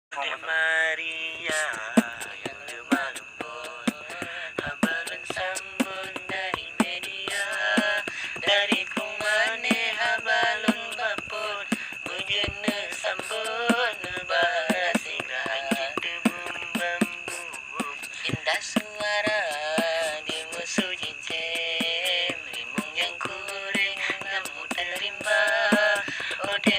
Ave Maria yang lemah lembut, habalun sambun dari media, dari kumane habalun bapun, bujana sambun bahasigra bum bambu, indah suara di musuh jincem, limbung yang kuring kamu terima, ode